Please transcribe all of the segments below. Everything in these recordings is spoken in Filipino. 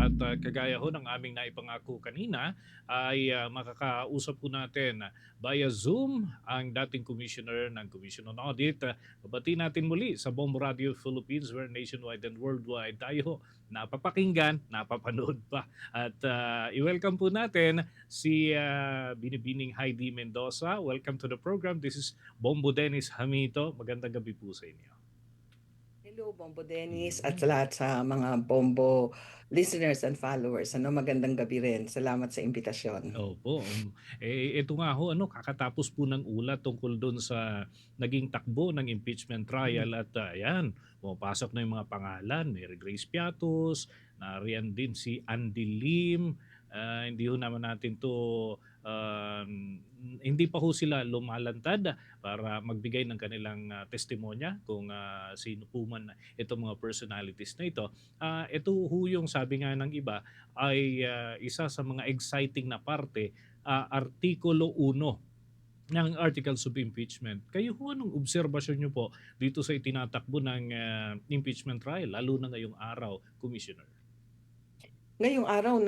at kagaya ho ng aming naipangako kanina ay makakausap po natin via Zoom ang dating Commissioner ng Commission on Audit. Babati natin muli sa Bombo Radio Philippines where nationwide and worldwide tayo napapakinggan, napapanood pa. At i-welcome po natin si Binibining Heidi Mendoza. Welcome to the program. This is Bombo Dennis Hamito. Magandang gabi po sa inyo. Hello, Bombo Dennis, at Yun. sa lahat sa mga Bombo listeners and followers. Magandang gabi rin. Salamat sa imbitasyon. Opo. Ito nga ho, kakatapos po ng ulat tungkol doon sa naging takbo ng impeachment trial at ayan, pumapasok na yung mga pangalan. Mary Grace Piatos, nariyan din si Andy Lim. Hindi ho naman natin to, hindi pa ho sila lumalantad para magbigay ng kanilang testimonya kung sino po man itong mga personalities na ito. Ito ho yung sabi nga ng iba, ay isa sa mga exciting na parte, Artikulo 1 ng Articles of Impeachment. Kayo ho, anong obserbasyon nyo po dito sa itinatakbo ng impeachment trial, lalo na ngayong araw, Commissioner? Ngayong araw,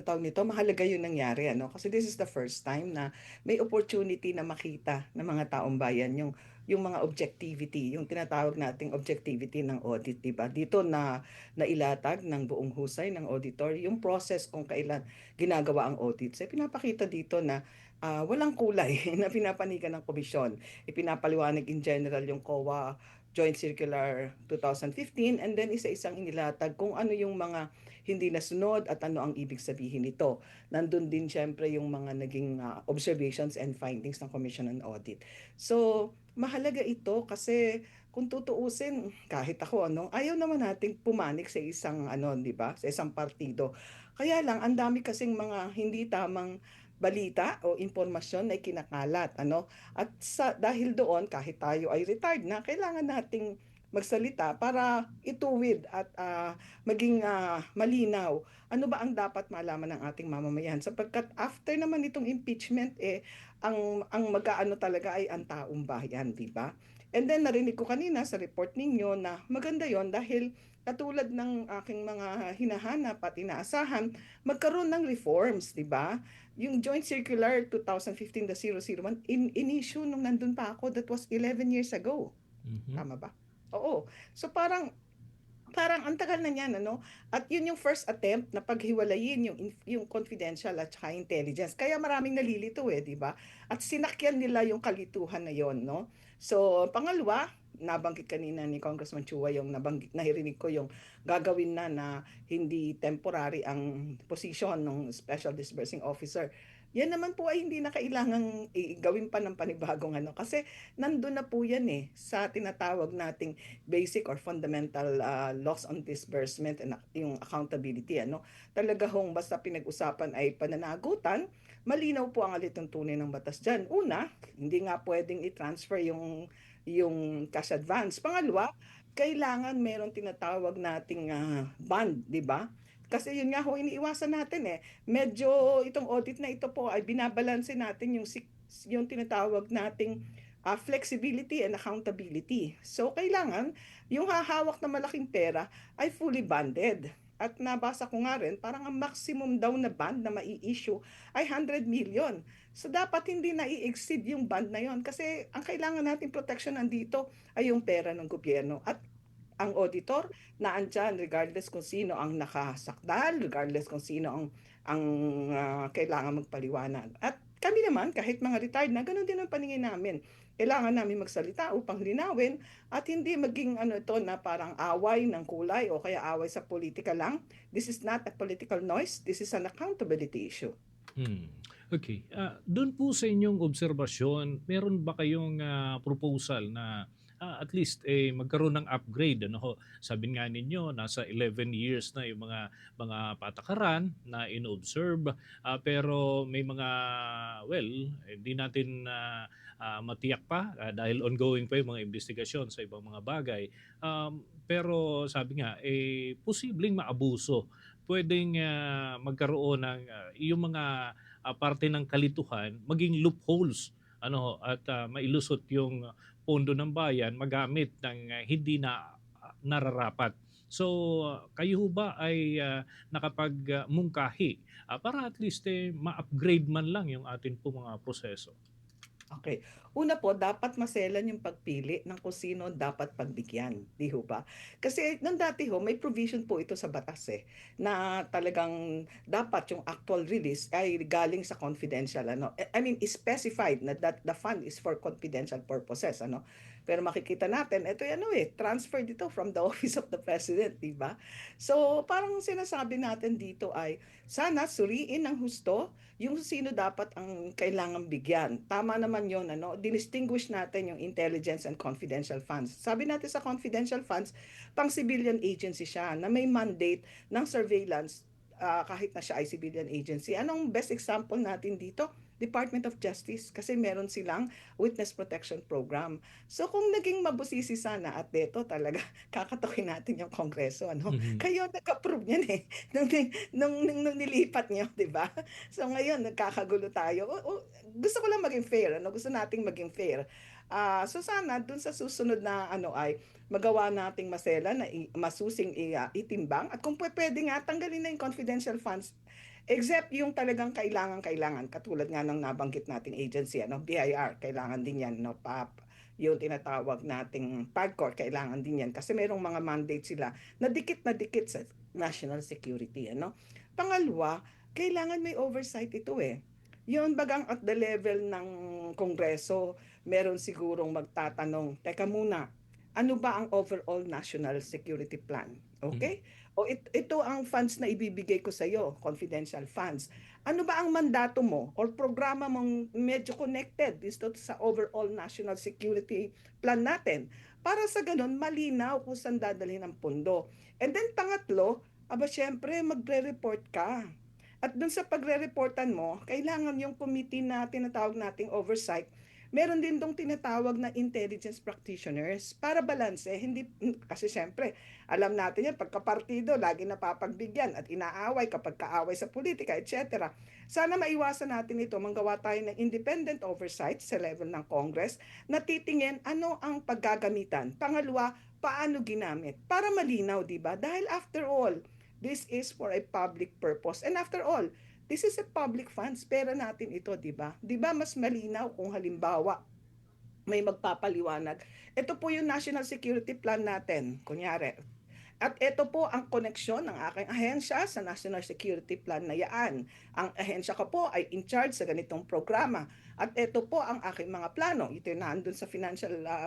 tawag nito, mahalaga yung nangyari, Kasi this is the first time na may opportunity na makita ng mga taong bayan yung mga objectivity, yung tinatawag nating objectivity ng audit, di ba? Dito na nailatag ng buong husay ng auditor yung process kung kailan ginagawa ang audit. So, pinapakita dito na walang kulay na pinapanigan ng komisyon. Ipinapaliwanag in general yung COA Joint Circular 2015 and then isa-isang inilatag kung ano yung mga hindi nasunod at ano ang ibig sabihin nito. Nandun din syempre yung mga naging observations and findings ng Commission on Audit. So, mahalaga ito kasi kung tutuusin, kahit ako, ayaw naman nating pumanik sa isang, di ba, sa isang partido. Kaya lang, ang dami kasing mga hindi tamang balita o impormasyon na ikinakalat, At dahil doon, kahit tayo ay retired na, kailangan nating magsalita para ituwid at maging malinaw ano ba ang dapat malaman ng ating mamamayan sapagkat after naman itong impeachment ang mag-aano talaga ay ang taong bayan, di ba? And then narinig ko kanina sa report ninyo na maganda yon dahil katulad ng aking mga hinahanap at inaasahan magkaroon ng reforms, di ba? Yung Joint Circular 2015-001 in-issue nung nandun pa ako, that was 11 years ago. Mhm. Tama ba? Oo. So parang ang tagal na niyan, At yun yung first attempt na paghiwalayin yung confidential at saka intelligence. Kaya maraming nalilito di ba? At sinakyan nila yung kalituhan na yon, no? So, pangalawa, nabanggit kanina ni Congressman Chua yung nahirinig ko yung gagawin na hindi temporary ang position ng Special Disbursing Officer. Yan naman po ay hindi na kailangang gawin pa ng panibagong kasi nandun na po yan sa tinatawag nating basic or fundamental laws on disbursement and yung accountability, Talaga hong basta pinag-usapan ay pananagutan, malinaw po ang alituntunin ng batas diyan. Una, hindi nga pwedeng i-transfer yung cash advance. Pangalawa, kailangan meron tinatawag nating bond, di ba? Kasi yun nga ho, iniiwasan natin Medyo itong audit na ito po ay binabalanse natin yung tinatawag nating flexibility and accountability. So, kailangan yung hahawak na malaking pera ay fully bonded. At nabasa ko nga rin, parang ang maximum daw na bond na mai-issue ay 100 million. So, dapat hindi na i-exceed yung bond na yon kasi ang kailangan natin protection nandito ay yung pera ng gobyerno. At ang auditor na andyan regardless kung sino ang nakasakdal, regardless kung sino ang kailangan magpaliwanag. At kami naman, kahit mga retired na, ganun din ang paningin namin. Kailangan namin magsalita upang linawin at hindi maging ito na parang away ng kulay o kaya away sa politika lang. This is not a political noise. This is an accountability issue. Hmm. Okay. Doon po sa inyong obserbasyon, meron ba kayong proposal na at least magkaroon ng upgrade, ano ho? Sabi nga ninyo nasa 11 years na yung mga patakaran na inobserve, pero may mga well, hindi natin matiyak pa dahil ongoing pa yung mga investigasyon sa ibang mga bagay. Pero sabi nga posibleng maabuso, puwedeng magkaroon ng yung mga parte ng kalituhan maging loopholes ano at mailusot yung pondo ng bayan magamit ng hindi na nararapat. So, kayo ho ba ay nakapagmungkahi para at least ma-upgrade man lang yung atin po mga proseso? Okay. Una po, dapat maselan yung pagpili ng kung sino dapat pagbigyan, 'di ho ba? Kasi nung dati ho, may provision po ito sa batas, na talagang dapat yung actual release ay galing sa confidential ano, I mean specified na that the fund is for confidential purposes ano. Pero makikita natin ito ano, transfer dito from the office of the president, 'di ba? So, parang sinasabi natin dito ay sana suriin ng husto yung sino dapat ang kailangang bigyan. Tama naman yon ano, dinistinguish natin yung intelligence and confidential funds. Sabi natin sa confidential funds, pang civilian agency siya na may mandate ng surveillance kahit na siya ay civilian agency. Anong best example natin dito? Department of Justice kasi meron silang witness protection program. So kung naging mabusisi sana at deto talaga kakatukin natin yung Kongreso ano. Mhm. Kayo nag-approve niyan nung, nung nilipat niyo, 'di ba? So ngayon nagkakagulo tayo. Gusto ko lang maging fair, ano? Gusto nating maging fair. So sana dun sa susunod na ano ay magawa nating masela na masusing itimbang at kung pwede nga tanggalin na yung confidential funds except yung talagang kailangan katulad nga ng nabanggit nating agency ano BIR kailangan din yan no PAP yung tinatawag nating PAGCOR kailangan din yan kasi merong mga mandate sila na dikit sa national security ano. Pangalawa, kailangan may oversight ito yun bagang at the level ng Kongreso, meron sigurong magtatanong, teka muna, ano ba ang overall national security plan? Mm. Okay? O ito ang funds na ibibigay ko sa iyo, confidential funds. Ano ba ang mandato mo or programa mong medyo connected dito sa overall national security plan natin? Para sa ganun, malinaw kung saan dadalhin ang pondo. And then pangatlo, aba syempre magre-report ka. At dun sa pagre-reportan mo, kailangan yung committee na tinatawag nating oversight, meron din dong tinatawag na intelligence practitioners para balanse. Hindi, kasi syempre, alam natin yan, pagkapartido, lagi napapagbigyan at inaaway kapag kaaway sa politika, etc. Sana maiwasan natin ito, manggawa tayo ng independent oversight sa level ng Congress na titingin ano ang paggagamitan. Pangalawa, paano ginamit? Para malinaw, di ba? Dahil after all, this is for a public purpose. And after all, this is a public funds. Pera natin ito, di ba? Di ba mas malinaw kung halimbawa may magpapaliwanag. Ito po yung National Security Plan natin. Kunyari, at ito po ang koneksyon ng aking ahensya sa National Security Plan na yaan. Ang ahensya ko po ay in charge sa ganitong programa. At ito po ang aking mga plano. Ito yung nandun sa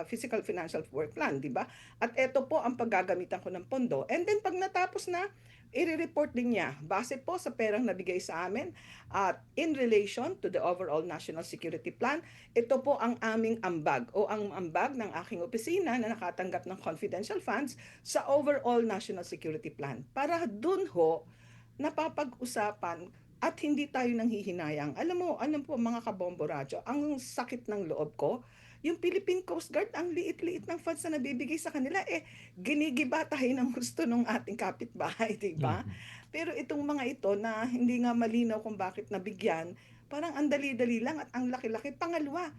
physical financial work plan, di ba? At ito po ang paggagamitan ko ng pondo. And then pag natapos na, i-report din niya base po sa perang nabigay sa amin at in relation to the overall national security plan, ito po ang aming ambag o ang ambag ng aking opisina na nakatanggap ng confidential funds sa overall national security plan. Para dun ho, napapag-usapan at hindi tayo nanghihinayang. Alam po mga kabombo radyo, ang sakit ng loob ko, yung Philippine Coast Guard, ang liit-liit ng funds na nabibigay sa kanila, ginigiba tayo ng gusto ng ating kapitbahay, di ba? Mhm. Pero itong mga ito na hindi nga malinaw kung bakit nabigyan, parang ang dali-dali lang at ang laki-laki. Pangalawa,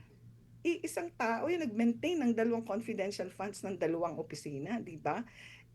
iisang tao yung nag-maintain ng dalawang confidential funds ng dalawang opisina, di ba?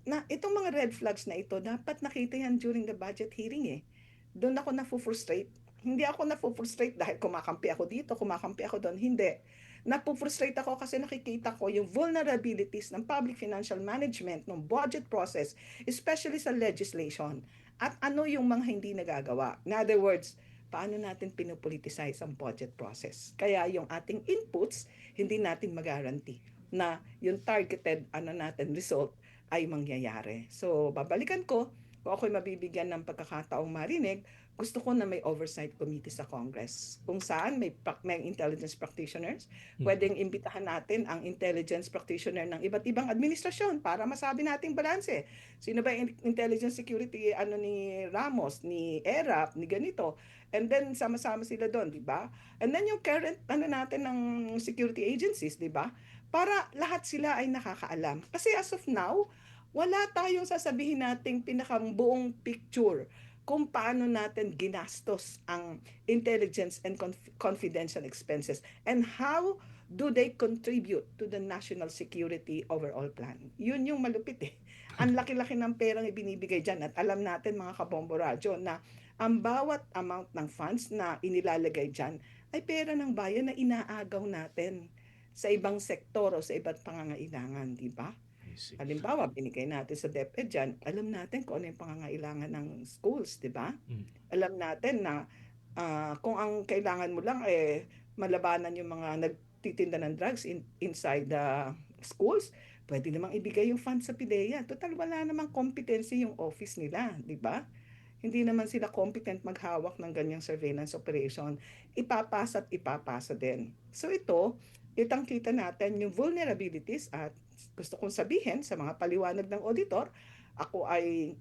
Na itong mga red flags na ito, dapat nakita yan during the budget hearing. Doon ako na-frustrate. Hindi ako na-frustrate dahil kumakampi ako dito, kumakampi ako doon. Hindi. Na-frustrate ako kasi nakikita ko yung vulnerabilities ng public financial management, ng budget process, especially sa legislation. At ano yung mga hindi nagagawa. In other words, paano natin pinopoliticize ang budget process. Kaya yung ating inputs, hindi natin magaranti na yung targeted natin result ay mangyayari. So, babalikan ko, kung ako'y mabibigyan ng pagkakataong marinig, gusto ko na may oversight committee sa Congress kung saan may intelligence practitioners. Mhm. Pwedeng imbitahan natin ang intelligence practitioner ng iba't ibang administrasyon para masabi nating balanse. Sino ba yung intelligence security ni Ramos, ni ERAP, ni ganito. And then sama-sama sila doon, di ba? And then yung current natin ng security agencies, di ba? Para lahat sila ay nakakaalam. Kasi as of now, wala tayong sasabihin nating pinakang buong picture kung paano natin ginastos ang intelligence and confidential expenses and how do they contribute to the national security overall plan. Yun yung malupit. Ang laki-laki ng perang ibinibigay diyan at alam natin mga kabombo radyo na ang bawat amount ng funds na inilalagay diyan ay pera ng bayan na inaagaw natin sa ibang sektor o sa iba't pangangailangan, 'di ba? I see. Halimbawa, binigay natin sa DepEd diyan, alam natin kung ano yung pangangailangan ng schools, 'di ba? Mm. Alam natin na kung ang kailangan mo lang malabanan yung mga nagtitinda ng drugs inside the schools, pwede namang ibigay yung funds sa PIDEA. Total wala namang competency yung office nila, 'di ba? Hindi naman sila competent maghawak ng ganyang surveillance operation. Ipapasa at ipapasa din. So ito, kitang-kita natin yung vulnerabilities at gusto kong sabihin sa mga paliwanag ng auditor, ako ay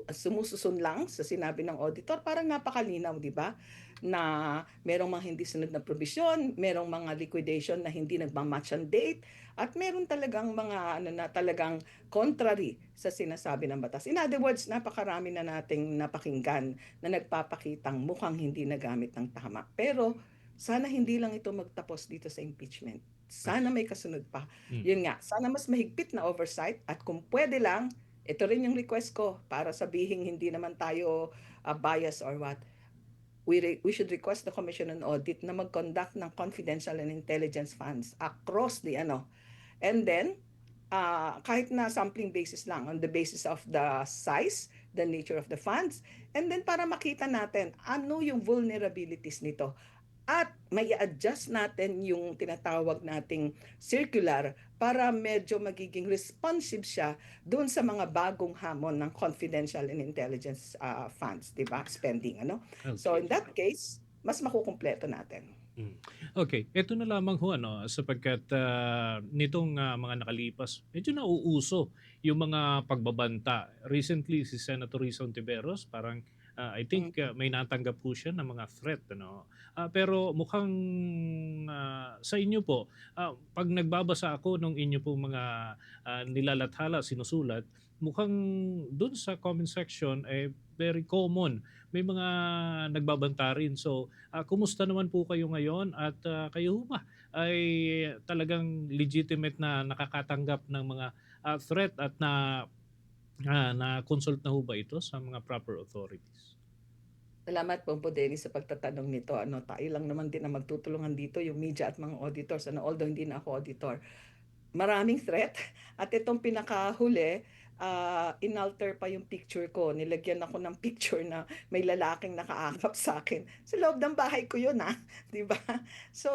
sumususun lang sa sinabi ng auditor, parang napakalinaw, 'di ba? Na merong mga hindi sunod na probisyon, merong mga liquidation na hindi nagma-match ang date, at meron talagang mga ano na talagang contrary sa sinasabi ng batas. In other words, napakarami na nating napakinggan na nagpapakitang mukhang hindi nagamit ng tama. Pero sana hindi lang ito magtapos dito sa impeachment. Sana may kasunod pa. Mm. Yun nga, sana mas mahigpit na oversight at kung pwede lang, ito rin yung request ko para sabihin hindi naman tayo bias or what. We should request the Commission on Audit na mag-conduct ng confidential and intelligence funds across the ano. And then, kahit na sampling basis lang, on the basis of the size, the nature of the funds, and then para makita natin ano yung vulnerabilities nito. At may adjust natin yung tinatawag nating circular para medyo magiging responsive siya doon sa mga bagong hamon ng confidential and intelligence funds, 'di ba? Spending ano. So Okay. in that case, mas makukumpleto natin. Mm. Okay, eto na lamang ho ano, sapagkat nitong mga nakalipas, medyo nauuso yung mga pagbabanta. Recently, si Senator Risa Ontiveros, parang I think Mm. may natanggap po siya ng mga threat. Ano? Pero mukhang sa inyo po, pag nagbabasa ako ng inyo po mga nilalathala, sinusulat, mukhang dun sa comment section, very common. May mga nagbabanta rin. So, kumusta naman po kayo ngayon at kayo ho ba ay talagang legitimate na nakakatanggap ng mga threat at na-consult na ho ba ito sa mga proper authorities? Salamat po Dennis sa pagtatanong nito. Ano, tayo lang naman din ang magtutulungan dito, yung media at mga auditors. Ano, although hindi na ako auditor. Maraming threat at itong pinakahuli, inalter pa yung picture ko. Nilagyan ako ng picture na may lalaking nakaakap sa akin. Sa loob ng bahay ko yun, 'di ba? So,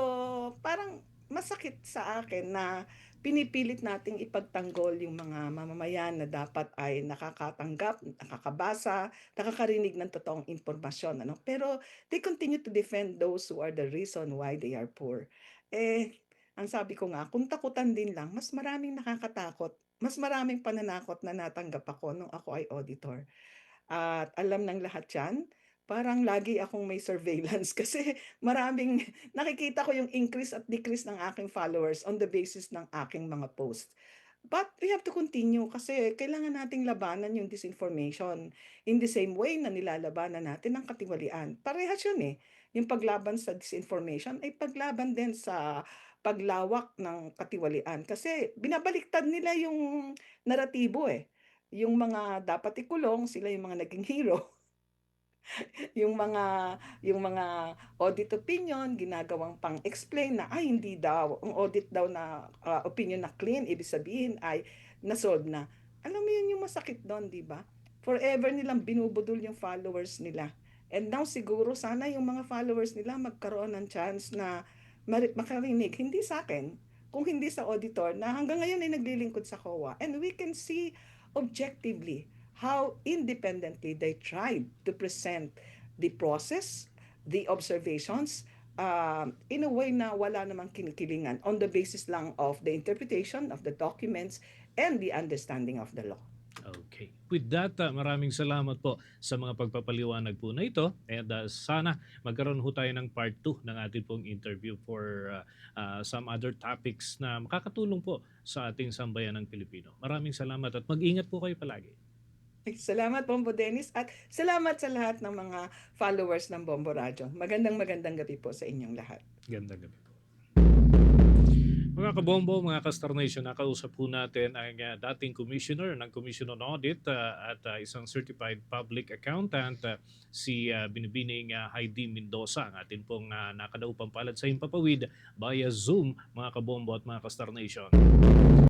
parang masakit sa akin na pinipilit nating ipagtanggol yung mga mamamayan na dapat ay nakakatanggap, nakakabasa, nakakarinig ng totoong impormasyon, ano? Pero they continue to defend those who are the reason why they are poor. Ang sabi ko nga, kung takutan din lang, mas maraming nakakatakot, mas maraming pananakot na natanggap ako nung ako ay auditor. At alam ng lahat 'yan, parang lagi akong may surveillance kasi maraming nakikita ko yung increase at decrease ng aking followers on the basis ng aking mga post. But we have to continue kasi kailangan nating labanan yung disinformation in the same way na nilalabanan natin ang katiwalian. Parehas yun, yung paglaban sa disinformation ay paglaban din sa paglawak ng katiwalian kasi binabaliktad nila yung naratibo, Yung mga dapat ikulong, sila yung mga naging hero. Yung mga yung mga audit opinion ginagawang pang-explain na, ay hindi daw, ang audit daw na, opinion na clean, ibig sabihin ay na-solve na. Alam mo yun yung masakit dun, 'di ba? Forever nilang binubudol yung followers nila. And now siguro sana yung mga followers nila magkaroon ng chance na makarinig, hindi sa akin, kung hindi sa auditor na hanggang ngayon ay naglilingkod sa COA. And we can see objectively how independently they tried to present the process, the observations, in a way na wala namang kinikilingan on the basis lang of the interpretation of the documents and the understanding of the law. Okay. With that, maraming salamat po sa mga pagpapaliwanag po na ito. And sana magkaroon ho tayo ng part 2 ng ating pong interview for some other topics na makakatulong po sa ating sambayan ng Pilipino. Maraming salamat at mag-ingat po kayo palagi. Salamat Bombo Dennis at salamat sa lahat ng mga followers ng Bombo Radio. Magandang gabi po sa inyong lahat. Gandang gabi po. Mga kabombo, mga ka-Star Nation, nakausap po natin ang dating commissioner ng Commission on Audit at isang certified public accountant, si Binibining Heidi Mendoza, ang atin pong nakadaupang palad sa Himpapawid via Zoom, mga kabombo at mga ka-Star Nation.